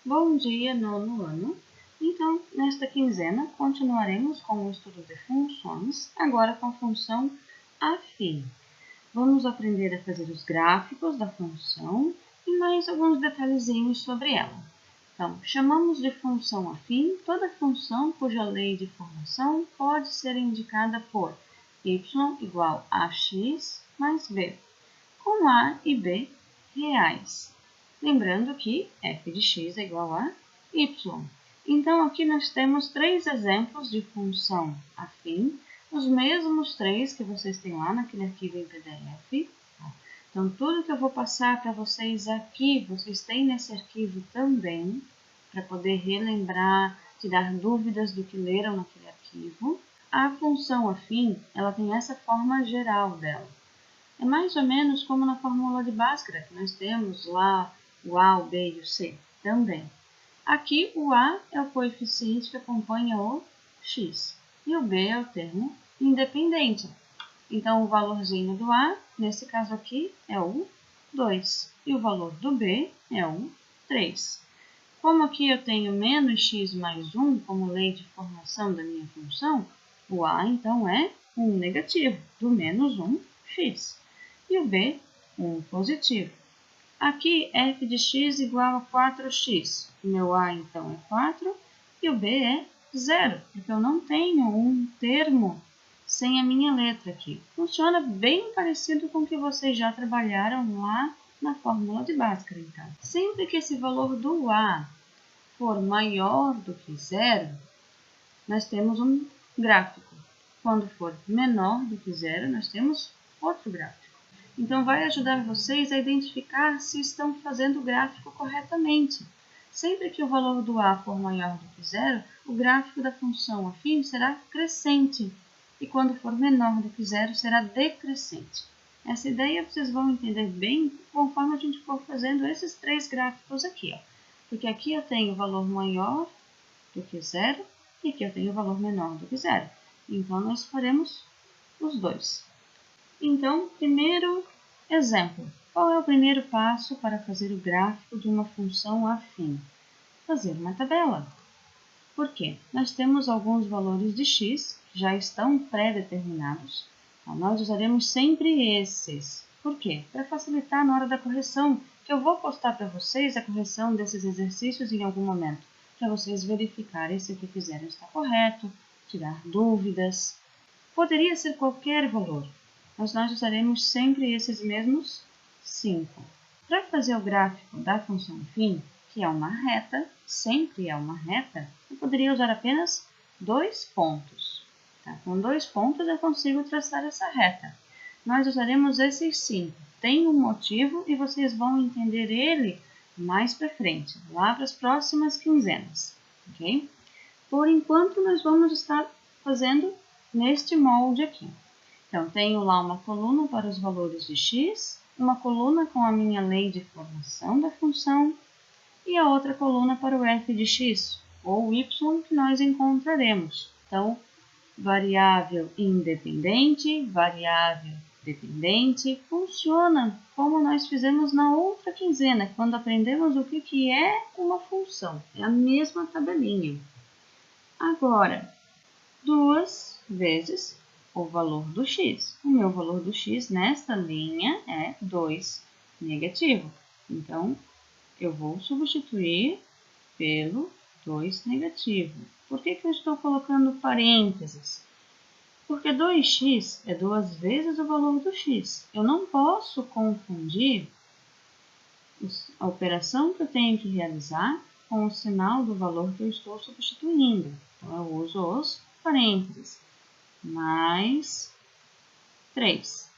Bom dia, nono ano! Então, nesta quinzena, continuaremos com o estudo de funções, agora com a função afim. Vamos aprender a fazer os gráficos da função e mais alguns detalhezinhos sobre ela. Então, chamamos de função afim toda função cuja lei de formação pode ser indicada por y igual a x mais b, com a e b reais. Lembrando que f de x é igual a y. Então, aqui nós temos três exemplos de função afim, os mesmos três que vocês têm lá naquele arquivo em PDF. Então, tudo que eu vou passar para vocês aqui, vocês têm nesse arquivo também, para poder relembrar, tirar dúvidas do que leram naquele arquivo. A função afim, ela tem essa forma geral dela. É mais ou menos como na fórmula de Bhaskara, que nós temos lá o A, o B e o C também. Aqui o A é o coeficiente que acompanha o x e o B é o termo independente. Então, o valorzinho do A, nesse caso aqui, é o 2 e o valor do B é o 3. Como aqui eu tenho menos x mais 1 como lei de formação da minha função, o A então é um negativo, do menos 1x. E o B, um positivo. Aqui, f de x igual a 4x. O meu a, então, é 4 e o b é 0, porque eu não tenho um termo sem a minha letra aqui. Funciona bem parecido com o que vocês já trabalharam lá na fórmula de Bhaskara, então. Sempre que esse valor do a for maior do que 0, nós temos um gráfico. Quando for menor do que 0, nós temos outro gráfico. Então, vai ajudar vocês a identificar se estão fazendo o gráfico corretamente. Sempre que o valor do a for maior do que 0, o gráfico da função afim será crescente. E quando for menor do que 0, será decrescente. Essa ideia vocês vão entender bem conforme a gente for fazendo esses três gráficos aqui. Porque aqui eu tenho o valor maior do que 0 e aqui eu tenho o valor menor do que 0. Então, nós faremos os dois. Então, primeiro exemplo. Qual é o primeiro passo para fazer o gráfico de uma função afim? Fazer uma tabela. Por quê? Nós temos alguns valores de x que já estão pré-determinados. Então, nós usaremos sempre esses. Por quê? Para facilitar na hora da correção, que eu vou postar para vocês a correção desses exercícios em algum momento, para vocês verificarem se o que fizeram está correto, tirar dúvidas. Poderia ser qualquer valor, mas nós usaremos sempre esses mesmos 5. Para fazer o gráfico da função φ, que é uma reta, sempre é uma reta, eu poderia usar apenas 2 pontos. Tá? Com 2 pontos eu consigo traçar essa reta. Nós usaremos esses 5. Tem um motivo e vocês vão entender ele mais para frente, lá para as próximas quinzenas. Okay? Por enquanto, nós vamos estar fazendo neste molde aqui. Então, tenho lá uma coluna para os valores de x, uma coluna com a minha lei de formação da função e a outra coluna para o f de x, ou y que nós encontraremos. Então, variável independente, variável dependente, funciona como nós fizemos na outra quinzena, quando aprendemos o que é uma função. É a mesma tabelinha. Agora, 2 vezes o valor do x. O meu valor do x nesta linha é 2 negativo. Então, eu vou substituir pelo 2 negativo. Por que eu estou colocando parênteses? Porque 2x é 2 vezes o valor do x. Eu não posso confundir a operação que eu tenho que realizar com o sinal do valor que eu estou substituindo. Então, eu uso os parênteses. Mais 3.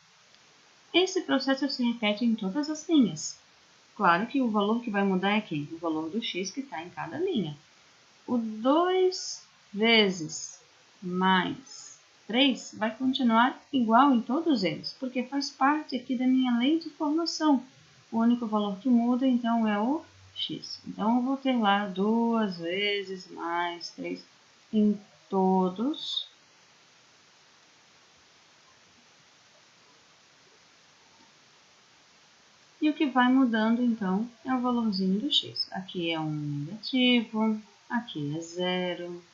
Esse processo se repete em todas as linhas. Claro que o valor que vai mudar é aqui, o valor do x que está em cada linha. O 2 vezes mais 3 vai continuar igual em todos eles, porque faz parte aqui da minha lei de formação. O único valor que muda, então, é o x. Então, eu vou ter lá 2 vezes mais 3 em todos. E o que vai mudando, então, é o valorzinho do x. Aqui é um negativo, aqui é 0,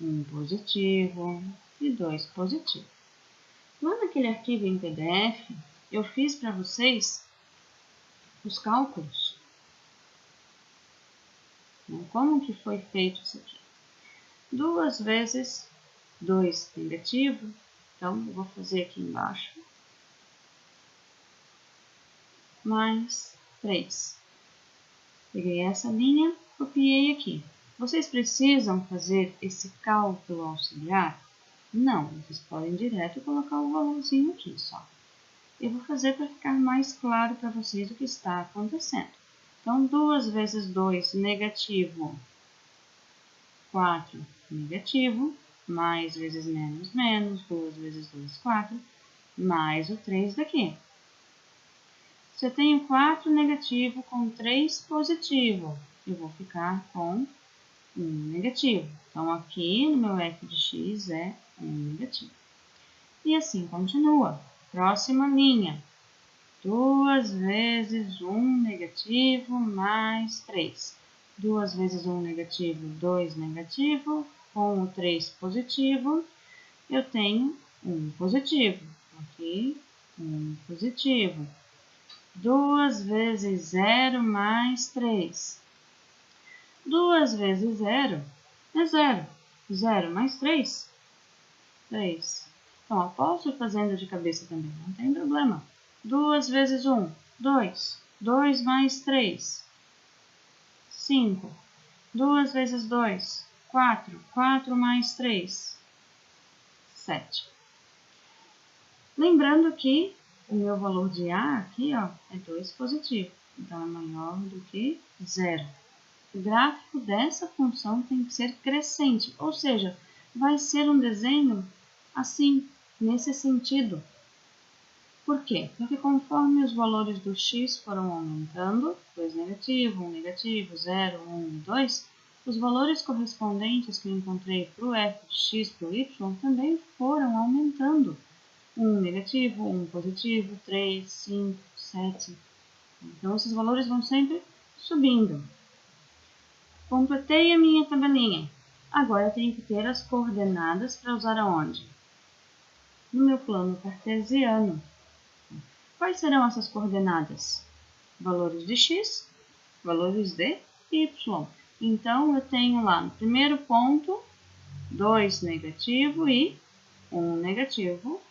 1 positivo e 2 positivo. Lá naquele arquivo em PDF, eu fiz para vocês os cálculos. Como que foi feito isso aqui? 2 vezes 2 negativo, então eu vou fazer aqui embaixo, mais 3. Peguei essa linha, copiei aqui. Vocês precisam fazer esse cálculo auxiliar? Não, vocês podem direto colocar o valorzinho aqui só. Eu vou fazer para ficar mais claro para vocês o que está acontecendo. Então, 2 vezes 2 negativo, 4 negativo, mais vezes menos, menos, 2 vezes 2, 4, mais o 3 daqui. Se eu tenho 4 negativo com 3 positivo, eu vou ficar com 1 negativo. Então, aqui no meu f de x é 1 negativo. E assim continua. Próxima linha. 2 vezes 1 negativo mais 3. 2 vezes 1 negativo, 2 negativo. Com o 3 positivo, eu tenho 1 positivo. Aqui, 1 positivo. 2 vezes 0 mais 3. 2 vezes 0 é 0. 0 mais 3, 3. Então, eu posso ir fazendo de cabeça também, não tem problema. 2 vezes 1, 2. 2 mais 3, 5. 2 vezes 2, 4. 4 mais 3, 7. Lembrando que o meu valor de A aqui, ó, é 2 positivo. Então, é maior do que 0. O gráfico dessa função tem que ser crescente, ou seja, vai ser um desenho assim, nesse sentido. Por quê? Porque conforme os valores do x foram aumentando, 2 negativo, 1 negativo, 0, 1 e 2, os valores correspondentes que eu encontrei para o f de x para o y também foram aumentando. 1 negativo, 1 positivo, 3, 5, 7. Então, esses valores vão sempre subindo. Completei a minha tabelinha. Agora eu tenho que ter as coordenadas para usar aonde? No meu plano cartesiano. Quais serão essas coordenadas? Valores de x, valores de y. Então, eu tenho lá no primeiro ponto 2 negativo e 1 negativo.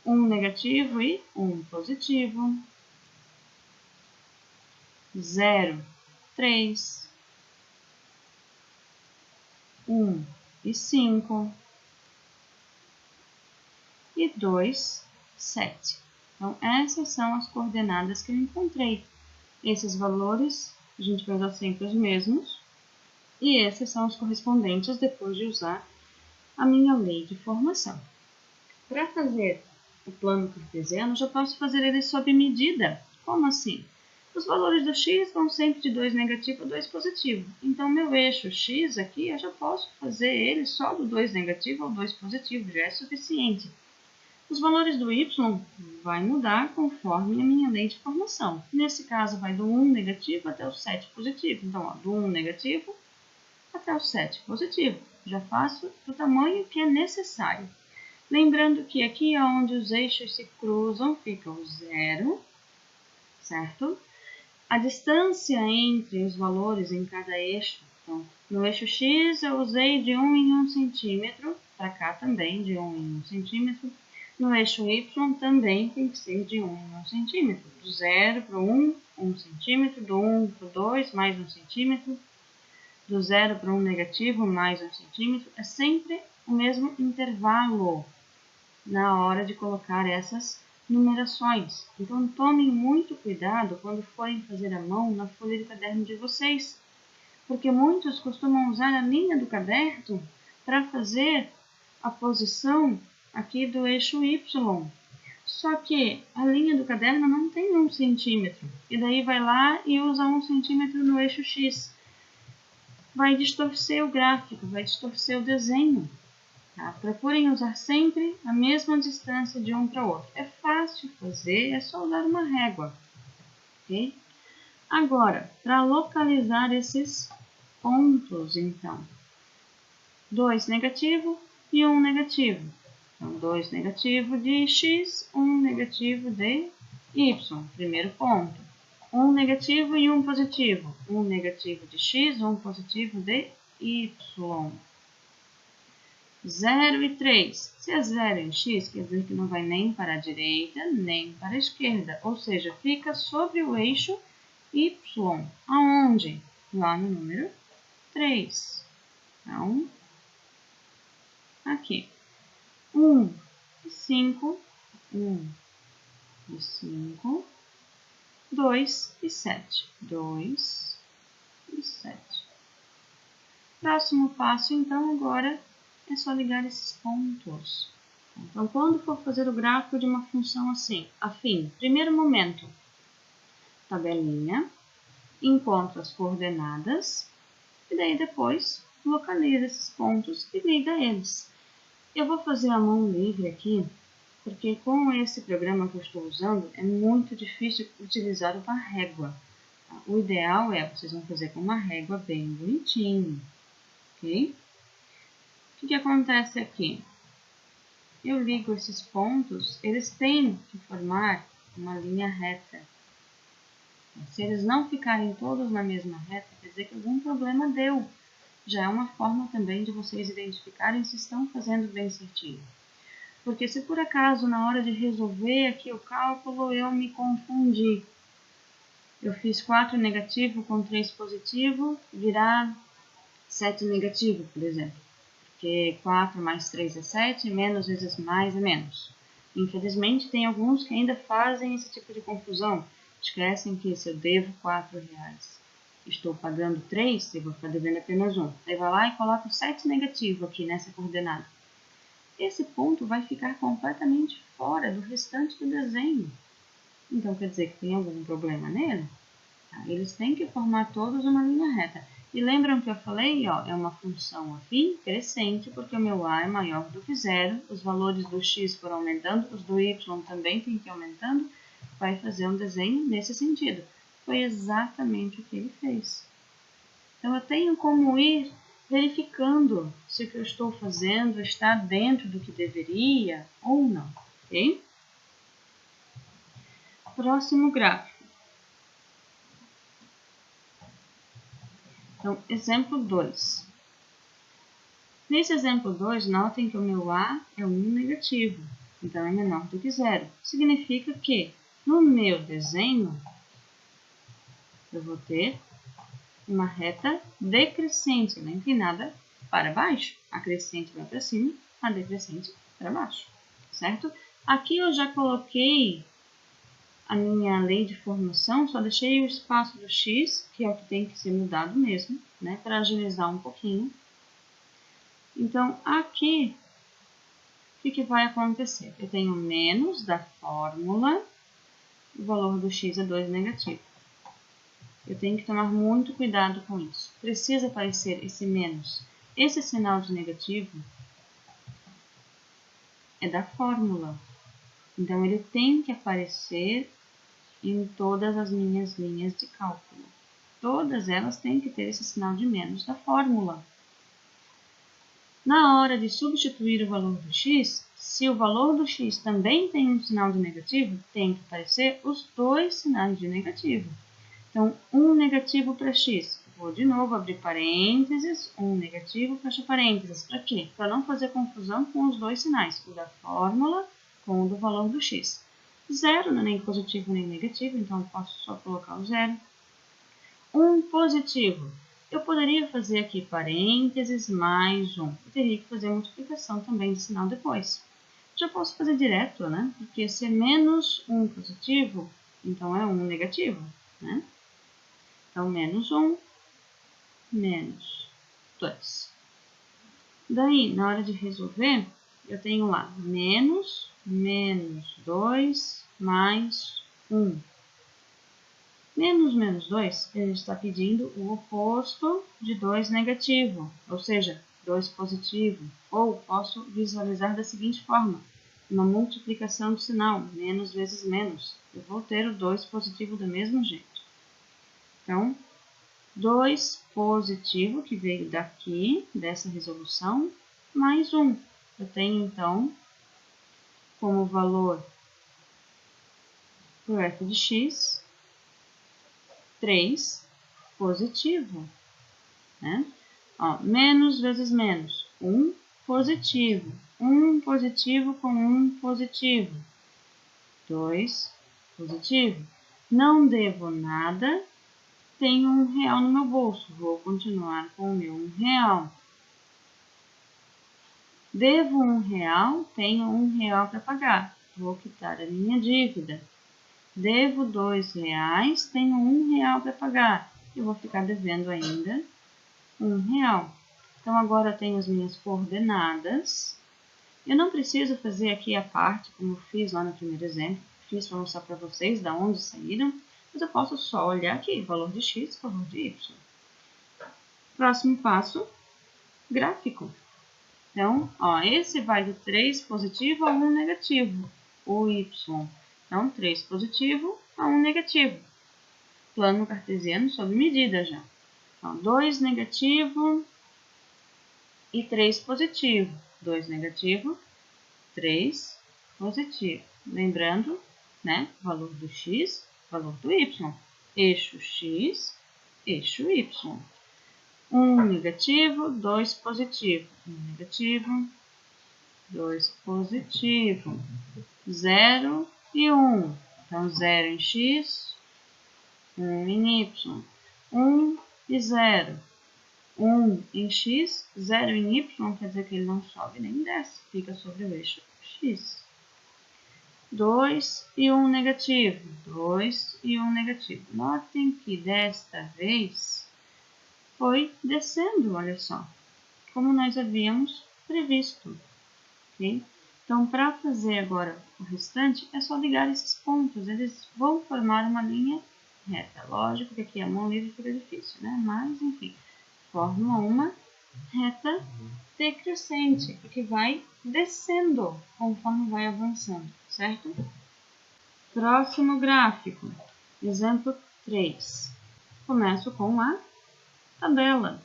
1 negativo e 1 positivo. 0, 3. 1 e 5. E 2, 7. Então, essas são as coordenadas que eu encontrei. Esses valores a gente vai usar sempre os mesmos. E esses são os correspondentes depois de usar a minha lei de formação. Para fazer o plano cartesiano, eu já posso fazer ele sob medida. Como assim? Os valores do x vão sempre de 2 negativo a 2 positivo. Então, meu eixo x aqui, eu já posso fazer ele só do 2 negativo ao 2 positivo, já é suficiente. Os valores do y vai mudar conforme a minha lei de formação. Nesse caso, vai do 1 negativo até o 7 positivo. Então, ó, do 1 negativo até o 7 positivo. Já faço do tamanho que é necessário. Lembrando que aqui é onde os eixos se cruzam, fica o 0, certo? A distância entre os valores em cada eixo. Então, no eixo x eu usei de 1 em 1 centímetro, para cá também de 1 em 1 centímetro. No eixo y também tem que ser de 1 em 1 centímetro. Do 0 para o 1, 1 centímetro. Do 1 para o 2, mais 1 centímetro. Do 0 para o 1 negativo, mais 1 centímetro. É sempre o mesmo intervalo na hora de colocar essas numerações. Então, tomem muito cuidado quando forem fazer à mão na folha de caderno de vocês. Porque muitos costumam usar a linha do caderno para fazer a posição aqui do eixo y. Só que a linha do caderno não tem 1 centímetro. E daí vai lá e usa 1 centímetro no eixo x. Vai distorcer o gráfico, vai distorcer o desenho. Tá? Procurem usar sempre a mesma distância de um para o outro. É fácil fazer, é só usar uma régua. ok? Agora, para localizar esses pontos, então, 2 negativo e 1 negativo. Então, 2 negativo de x, 1 negativo de y, primeiro ponto. 1 negativo e 1 positivo. 1 negativo de x, 1 positivo de y. 0 e 3. Se é 0 em x, quer dizer que não vai nem para a direita, nem para a esquerda. Ou seja, fica sobre o eixo y. Aonde? Lá no número 3. Então, aqui. 1 e 5. 1 e 5. 2 e 7. 2 e 7. Próximo passo, então, agora é só ligar esses pontos. Então, quando for fazer o gráfico de uma função assim, afim, primeiro momento, tabelinha, encontra as coordenadas e daí depois localiza esses pontos e liga eles. Eu vou fazer a mão livre aqui, porque com esse programa que eu estou usando é muito difícil utilizar uma régua. O ideal é vocês vão fazer com uma régua bem bonitinho, ok? O que acontece aqui? Eu ligo esses pontos, eles têm que formar uma linha reta. Se eles não ficarem todos na mesma reta, quer dizer que algum problema deu. Já é uma forma também de vocês identificarem se estão fazendo bem certinho. Porque se por acaso na hora de resolver aqui o cálculo eu me confundi, eu fiz 4 negativo com 3 positivo, virar 7 negativo, por exemplo. Porque 4 mais 3 é 7, menos vezes mais é menos. Infelizmente, tem alguns que ainda fazem esse tipo de confusão. Esquecem que se eu devo R$4, estou pagando 3, eu vou ficar devendo apenas 1. Aí vai lá e coloca o 7 negativo aqui nessa coordenada. Esse ponto vai ficar completamente fora do restante do desenho. Então, quer dizer que tem algum problema nele? Eles têm que formar todos uma linha reta. E lembram que eu falei, ó, é uma função afim crescente, porque o meu a é maior do que zero, os valores do x foram aumentando, os do y também tem que ir aumentando, vai fazer um desenho nesse sentido. Foi exatamente o que ele fez. Então, eu tenho como ir verificando se o que eu estou fazendo está dentro do que deveria ou não, ok? Próximo gráfico. Então, exemplo 2. Nesse exemplo 2, notem que o meu a é 1 negativo, então é menor do que zero. Significa que no meu desenho eu vou ter uma reta decrescente, ela é inclinada para baixo. A crescente vai para cima, a decrescente para baixo, certo? Aqui eu já coloquei a minha lei de formação, só deixei o espaço do x, que é o que tem que ser mudado mesmo, né, para agilizar um pouquinho. Então, aqui, o que vai acontecer? Eu tenho menos da fórmula, o valor do x é 2 negativo. Eu tenho que tomar muito cuidado com isso. Precisa aparecer esse menos. Esse sinal de negativo é da fórmula. Então, ele tem que aparecer em todas as minhas linhas de cálculo. Todas elas têm que ter esse sinal de menos da fórmula. Na hora de substituir o valor do x, se o valor do x também tem um sinal de negativo, tem que aparecer os dois sinais de negativo. Então, 1 negativo para x. Vou de novo abrir parênteses, 1 negativo, fecha parênteses. Para quê? Para não fazer confusão com os dois sinais, o da fórmula com o do valor do x. 0 não é nem positivo nem negativo, então eu posso só colocar o 0. 1 positivo. Eu poderia fazer aqui parênteses mais 1. Eu teria que fazer a multiplicação também de sinal depois. Já posso fazer direto, né? Porque se é menos 1 positivo, então é 1 negativo, né? Então, menos 1, menos 2. Daí, na hora de resolver, eu tenho lá menos 2 mais 1. Menos 2, ele está pedindo o oposto de 2 negativo, ou seja, 2 positivo. Ou posso visualizar da seguinte forma. uma multiplicação de sinal, menos vezes menos. Eu vou ter o 2 positivo do mesmo jeito. Então, 2 positivo, que veio daqui, dessa resolução, mais 1. Eu tenho, então, como valor para o f de x, 3 positivo. Né? Ó, menos vezes menos, 1 positivo. 1 positivo com 1 positivo. 2 positivo. Não devo nada, tenho R$1 no meu bolso. Vou continuar com o meu R$1. Devo R$1, tenho R$1 para pagar. Vou quitar a minha dívida. Devo R$2, tenho R$1 para pagar. Eu vou ficar devendo ainda R$1. Então, agora eu tenho as minhas coordenadas. Eu não preciso fazer aqui a parte, como eu fiz lá no primeiro exemplo. Fiz para mostrar para vocês de onde saíram. Mas eu posso só olhar aqui, valor de x, valor de y. Próximo passo, gráfico. Então, ó, esse vai do 3 positivo a 1 negativo, o y. Então, 3 positivo a 1 negativo. Plano cartesiano sob medida já. Então, 2 negativo e 3 positivo. 2 negativo, 3 positivo. Lembrando, né, valor do x, valor do y. Eixo x, eixo y. 1 negativo, 2 positivo. 1 negativo, 2 positivo. 0 e 1. Então, 0 em x, 1 em y. 1 e 0. 1 em x, 0 em y, quer dizer que ele não sobe nem desce, fica sobre o eixo x. 2 e 1 negativo. 2 e 1 negativo. Notem que desta vez foi descendo, olha só, como nós havíamos previsto. Okay? Então, para fazer agora o restante, é só ligar esses pontos. Eles vão formar uma linha reta. Lógico que aqui a mão livre fica difícil, né? Mas, enfim, forma uma reta decrescente, que vai descendo conforme vai avançando, certo? Próximo gráfico, exemplo 3. Começo com a tabela.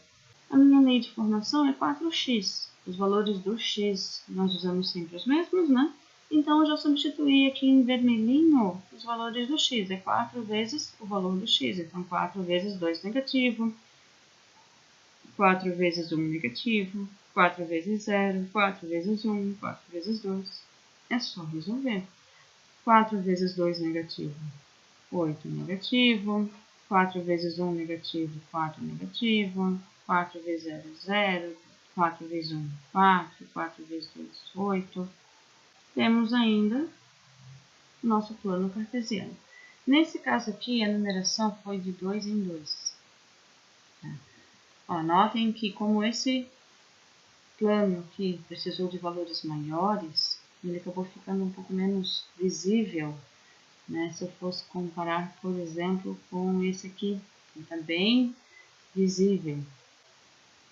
A minha lei de formação é 4x. Os valores do x nós usamos sempre os mesmos, né? Então, eu já substituí aqui em vermelhinho os valores do x. É 4 vezes o valor do x. Então, 4 vezes 2 negativo, 4 vezes 1 negativo, 4 vezes 0, 4 vezes 1, 4 vezes 2. É só resolver. 4 vezes 2 negativo, 8 negativo. 4 vezes 1 negativo, 4 negativo. 4 vezes 0, 0. 4 vezes 1, 4. 4 vezes 2, 8. Temos ainda o nosso plano cartesiano. Nesse caso aqui, a numeração foi de 2 em 2. Ó, notem que como esse plano aqui precisou de valores maiores, ele acabou ficando um pouco menos visível, né? Se eu fosse comparar, por exemplo, com esse aqui, que está bem visível.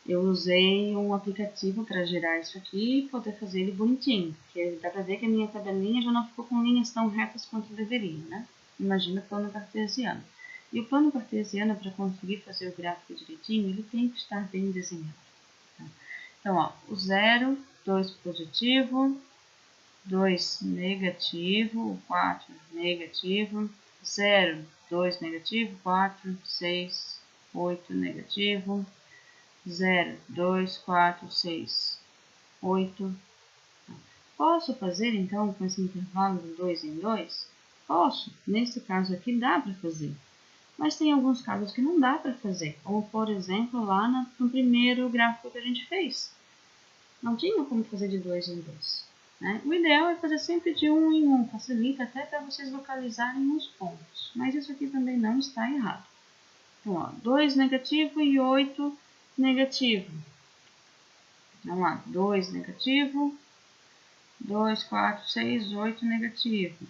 Eu usei um aplicativo para gerar isso aqui e poder fazer ele bonitinho, porque dá para ver que a minha tabelinha já não ficou com linhas tão retas quanto deveria, né? Imagina o plano cartesiano. E o plano cartesiano, para conseguir fazer o gráfico direitinho, ele tem que estar bem desenhado. Tá? Então, ó, o 0, 2 positivo, 2 negativo, 4 negativo, 0, 2 negativo, 4, 6, 8 negativo, 0, 2, 4, 6, 8. Posso fazer então com esse intervalo de 2 em 2? Posso. Nesse caso aqui dá para fazer. Mas tem alguns casos que não dá para fazer, como por exemplo lá no primeiro gráfico que a gente fez. Não tinha como fazer de 2 em 2. Né? O ideal é fazer sempre de 1 em 1, facilita até para vocês localizarem os pontos. Mas isso aqui também não está errado. Então, ó, 2 negativo e 8 negativo. Vamos lá, 2 negativo, 2, 4, 6, 8 negativo.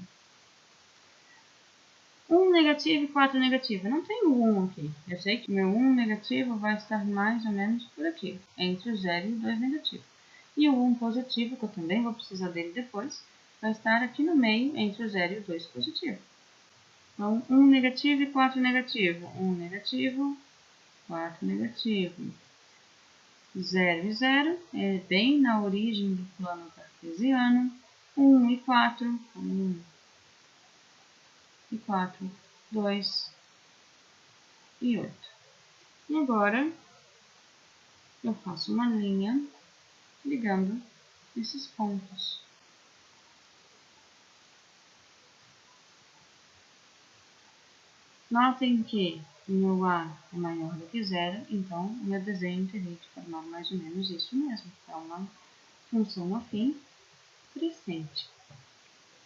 1 negativo e 4 negativo. Eu não tenho 1 aqui. Eu sei que meu 1 negativo vai estar mais ou menos por aqui, entre o 0 e o 2 negativo. E o 1 positivo, que eu também vou precisar dele depois, vai estar aqui no meio, entre o 0 e o 2 positivo. Então, 1 negativo e 4 negativo. 1 negativo, 4 negativo. 0 e 0, é bem na origem do plano cartesiano. 1 e 4, 1 e 4, 2 e 8. E agora, eu faço uma linha ligando esses pontos. Notem que o meu A é maior do que 0, então o meu desenho teria que formar mais ou menos isso mesmo. É uma função afim crescente.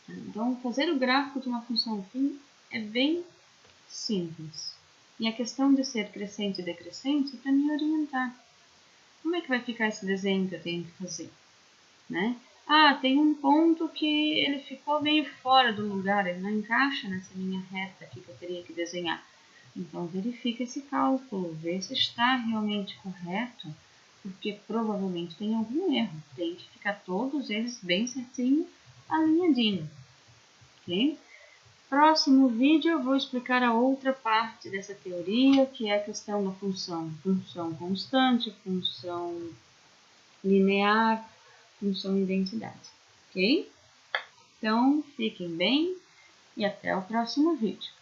Então, fazer o gráfico de uma função afim é bem simples. E a questão de ser crescente e decrescente é para me orientar. Como é que vai ficar esse desenho que eu tenho que fazer? Né? Ah, tem um ponto que ele ficou meio fora do lugar, ele não encaixa nessa linha reta aqui que eu teria que desenhar. Então, verifica esse cálculo, vê se está realmente correto, porque provavelmente tem algum erro. Tem que ficar todos eles bem certinho, alinhadinho. Ok? Próximo vídeo eu vou explicar a outra parte dessa teoria, que é a questão da função constante, função linear, função identidade. Ok? Então, fiquem bem e até o próximo vídeo.